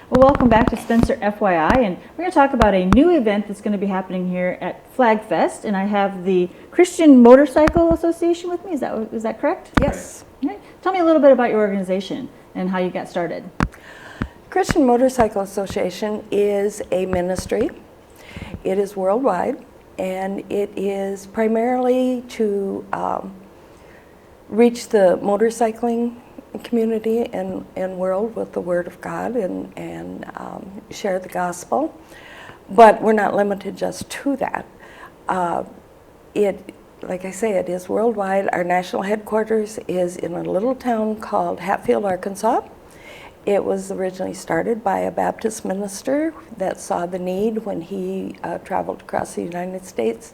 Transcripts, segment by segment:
Well, welcome back to Spencer FYI, and we're going to talk about a new event that's going to be happening here at Flagfest, and I have the Christian Motorcycle Association with me. Is that correct? Yes. All right. Tell me a little bit about your organization and how you got started. Christian Motorcycle Association is a ministry. It is worldwide, and it is primarily to reach the motorcycling community and world with the Word of God and share the gospel. But we're not limited just to that. Like I say, it is worldwide. Our national headquarters is in a little town called Hatfield, Arkansas. It was originally started by a Baptist minister that saw the need when he traveled across the United States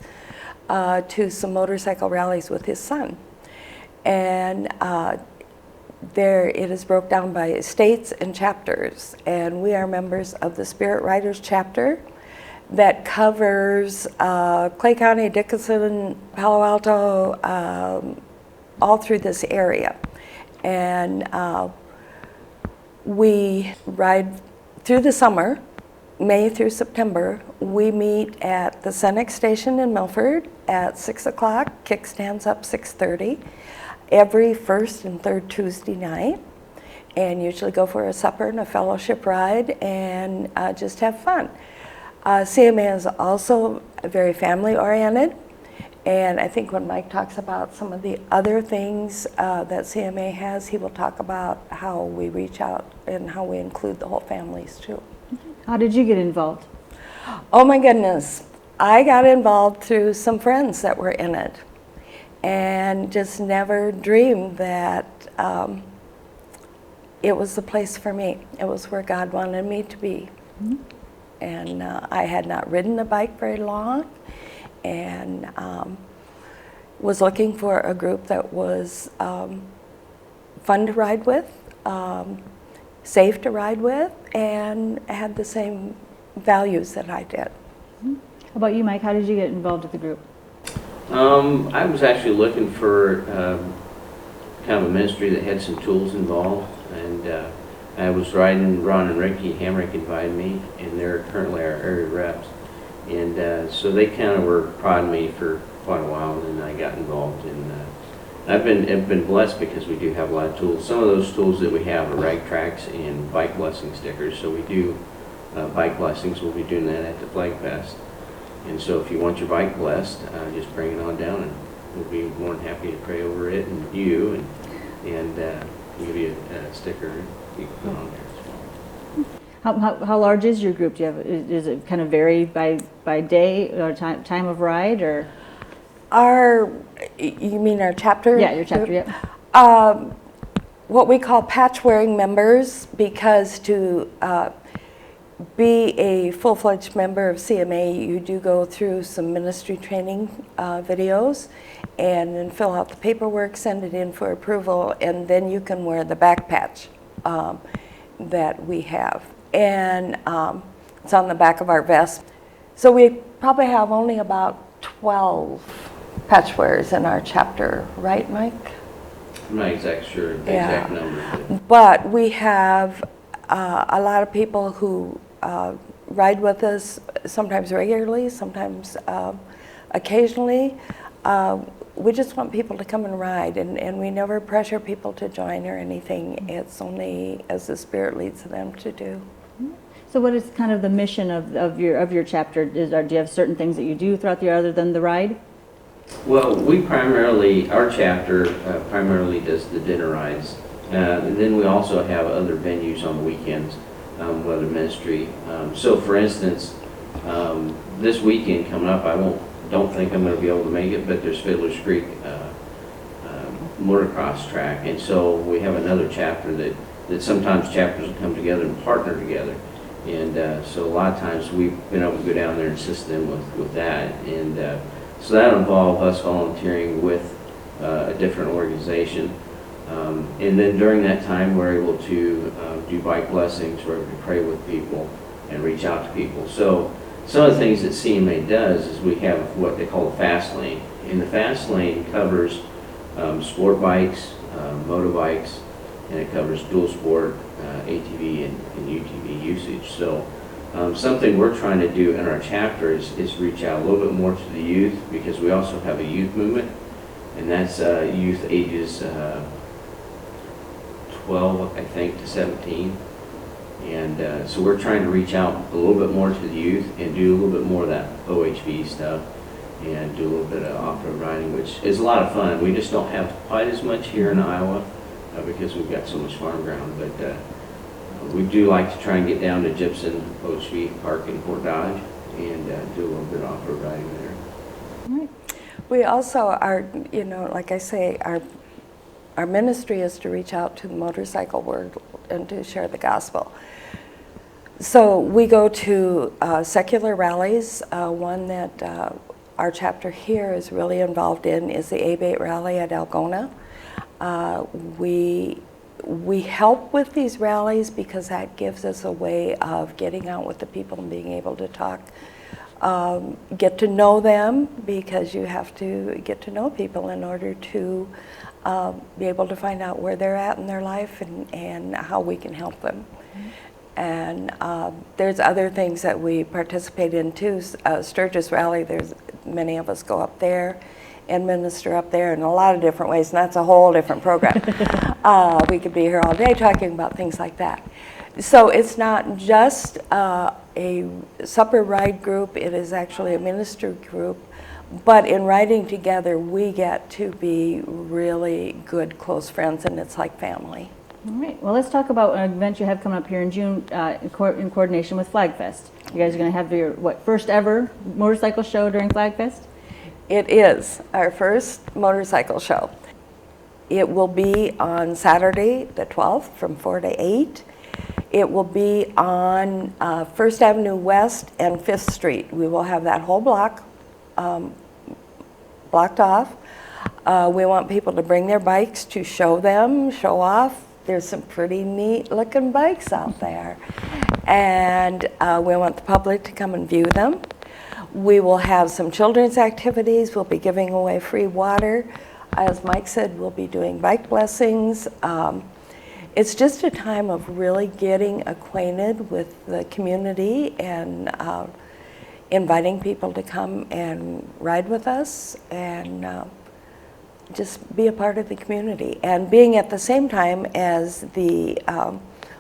to some motorcycle rallies with his son. And there it is broke down by states and chapters, and we are members of the Spirit Riders chapter that covers Clay County, Dickinson, Palo Alto, all through this area. And we ride through the summer, May through September. We meet at the Senex station in Milford at 6 o'clock, kickstands up 6:30. Every first and third Tuesday night, and usually go for a supper and a fellowship ride and just have fun. CMA is also very family oriented, and I think when Mike talks about some of the other things that CMA has, he will talk about how we reach out and how we include the whole families too. How did you get involved? Oh my goodness, I got involved through some friends that were in it, and just never dreamed that it was the place for me. It was where God wanted me to be. Mm-hmm. And I had not ridden a bike very long, and was looking for a group that was fun to ride with, safe to ride with, and had the same values that I did. Mm-hmm. How about you, Mike? How did you get involved with the group? I was actually looking for kind of a ministry that had some tools involved, and I was riding. Ron and Ricky Hamrick invited me, and they're currently our area reps, and so they kind of were prodding me for quite a while, and then I got involved. And I've been blessed because we do have a lot of tools. Some of those tools that we have are rag tracks and bike blessing stickers. So we do bike blessings. We'll be doing that at the Flagfest. And so if you want your bike blessed, just bring it on down, and we'll be more than happy to pray over it and you, and give you a sticker you can put on there as well. How large is your group? Do you have? Is it kind of vary by day or time of ride, or? You mean our chapter? Yeah, your chapter. Yeah. What we call patch-wearing members, because to be a full-fledged member of CMA, you do go through some ministry training videos and then fill out the paperwork, send it in for approval, and then you can wear the back patch that we have. And it's on the back of our vest. So we probably have only about 12 patch wearers in our chapter, right, Mike? I'm not exactly sure the exact number. But we have a lot of people who ride with us, sometimes regularly, sometimes occasionally. We just want people to come and ride, and we never pressure people to join or anything. It's only as the Spirit leads them to do. So what is kind of the mission of your chapter? Do you have certain things that you do throughout the year other than the ride? Well, our chapter primarily does the dinner rides. And then we also have other venues on the weekends, whether ministry. So for instance, this weekend coming up, don't think I'm going to be able to make it, but there's Fiddler's Creek motocross track. And so we have another chapter that sometimes chapters will come together and partner together. And so a lot of times we've been able to go down there and assist them with that. And so that involves us volunteering with a different organization. And then during that time, we're able to do bike blessings, we're able to pray with people and reach out to people. So some of the things that CMA does is we have what they call the fast lane. And the fast lane covers sport bikes, motorbikes, and it covers dual sport, ATV and UTV usage. So something we're trying to do in our chapter is reach out a little bit more to the youth, because we also have a youth movement, and that's youth ages 12, I think, to 17. And so we're trying to reach out a little bit more to the youth and do a little bit more of that OHV stuff and do a little bit of off-road riding, which is a lot of fun. We just don't have quite as much here in Iowa because we've got so much farm ground, but we do like to try and get down to Gibson OHV Park in Fort Dodge and do a little bit of off-road riding there. All right. We also are, you know, like I say, our ministry is to reach out to the motorcycle world and to share the gospel. So we go to secular rallies. One that our chapter here is really involved in is the A-Bait rally at Algona. We help with these rallies because that gives us a way of getting out with the people and being able to talk, get to know them, because you have to get to know people in order to be able to find out where they're at in their life and how we can help them. And there's other things that we participate in too. Sturgis Rally, there's many of us go up there and minister up there in a lot of different ways, and that's a whole different program. We could be here all day talking about things like that. So it's not just a supper ride group, it is actually a ministry group, but in riding together we get to be really good close friends, and it's like family. All right. Well, let's talk about an event you have coming up here in June in coordination with Flagfest. You guys are going to have your, first ever motorcycle show during Flagfest? It is our first motorcycle show. It will be on Saturday the 12th from 4 to 8. It will be on 1st Avenue West and 5th Street. We will have that whole block blocked off. We want people to bring their bikes to show off. There's some pretty neat looking bikes out there. And we want the public to come and view them. We will have some children's activities. We'll be giving away free water. As Mike said, we'll be doing bike blessings. It's just a time of really getting acquainted with the community and inviting people to come and ride with us and just be a part of the community. And being at the same time as the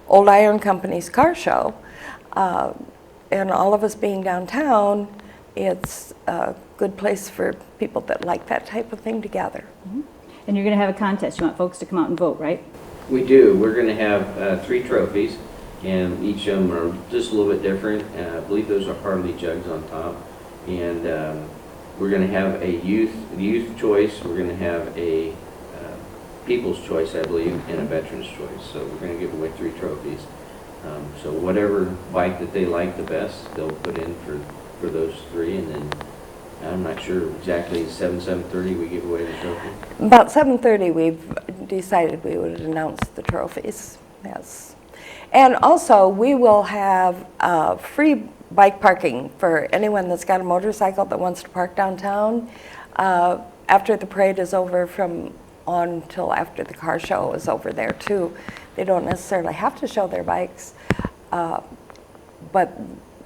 Old Iron Company's car show, and all of us being downtown, it's a good place for people that like that type of thing to gather. Mm-hmm. And you're going to have a contest. You want folks to come out and vote, right? We do. We're going to have 3 trophies, and each of them are just a little bit different. I believe those are Harley jugs on top. And we're going to have a youth choice. We're going to have a people's choice, I believe, and a veteran's choice. So we're going to give away 3 trophies. So whatever bike that they like the best, they'll put in for those 3, and then I'm not sure exactly, 7:30 we give away the trophy. About 7:30 we've decided we would announce the trophies, yes. And also we will have free bike parking for anyone that's got a motorcycle that wants to park downtown. After the parade is over on till after the car show is over there too. They don't necessarily have to show their bikes, but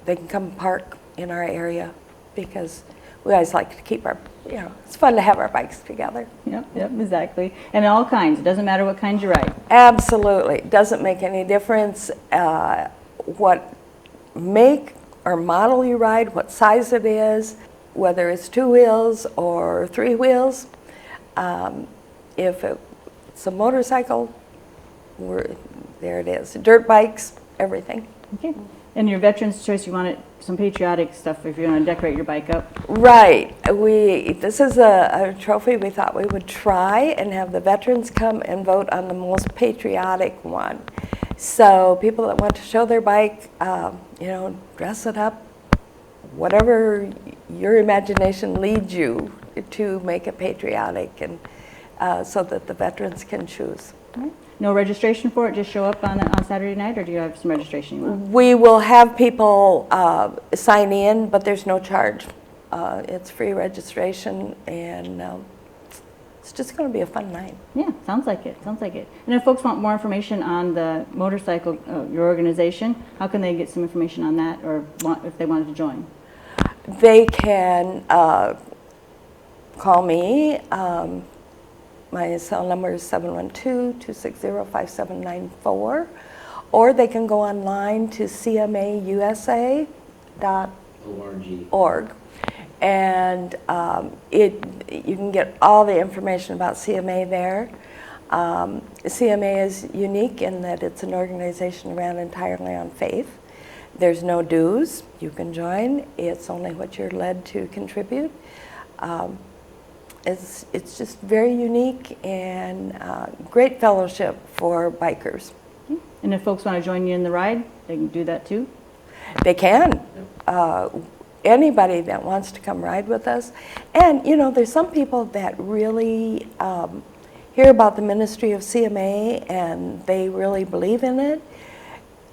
they can come park in our area because we always like to keep our, it's fun to have our bikes together. Yep, exactly. And all kinds. It doesn't matter what kind you ride. Absolutely. It doesn't make any difference what make or model you ride, what size it is, whether it's 2 wheels or 3 wheels. If it's a motorcycle, there it is. Dirt bikes, everything. Okay. And your veteran's choice, you wanted some patriotic stuff if you want to decorate your bike up. Right. This is a trophy we thought we would try and have the veterans come and vote on the most patriotic one. So people that want to show their bike, dress it up, whatever your imagination leads you to make it patriotic, and so that the veterans can choose. Right. No registration for it, just show up on Saturday night, or do you have some registration you want? We will have people sign in, but there's no charge. It's free registration, and it's just going to be a fun night. Yeah, sounds like it. Sounds like it. And if folks want more information on the motorcycle, your organization, how can they get some information on that, or if they wanted to join? They can call me. My cell number is 712-260-5794, or they can go online to cmausa.org. And you can get all the information about CMA there. CMA is unique in that it's an organization ran entirely on faith. There's no dues. You can join. It's only what you're led to contribute. It's just very unique and great fellowship for bikers. And if folks want to join you in the ride, they can do that too? They can. Anybody that wants to come ride with us. And, you know, there's some people that really hear about the ministry of CMA and they really believe in it,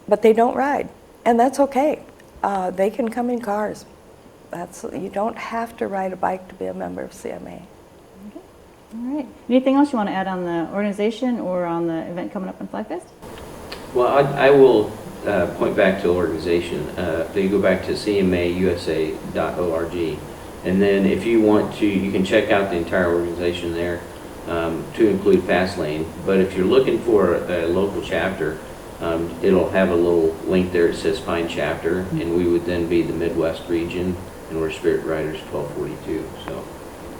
but they don't ride. And that's okay. They can come in cars. You don't have to ride a bike to be a member of CMA. Okay. All right. Anything else you want to add on the organization or on the event coming up on Flagfest? Well, I will point back to the organization. They go back to cmausa.org. And then if you want to, you can check out the entire organization there to include Fastlane. But if you're looking for a local chapter, it'll have a little link there that says Find Chapter, and we would then be the Midwest region, and we're Spirit Riders 1242. So,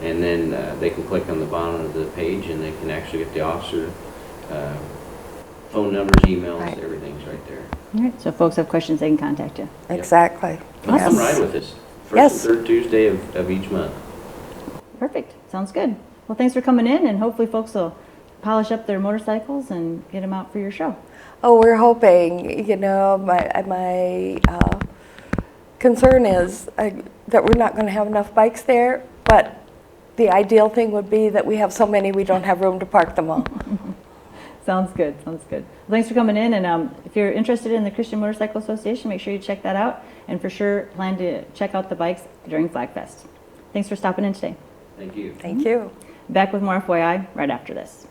and then they can click on the bottom of the page, and they can actually get the officer phone numbers, emails, Right. Everything's right there. All right. So if folks have questions, they can contact you. Exactly. Come ride with us. First Yes. and third Tuesday of each month. Perfect. Sounds good. Well, thanks for coming in, and hopefully folks will polish up their motorcycles and get them out for your show. Oh, we're hoping. You know, my concern is that we're not going to have enough bikes there, but the ideal thing would be that we have so many we don't have room to park them all. Sounds good. Sounds good. Well, thanks for coming in, and if you're interested in the Christian Motorcycle Association, make sure you check that out, and for sure plan to check out the bikes during Flagfest. Thanks for stopping in today. Thank you. Thank you. Back with more FYI right after this.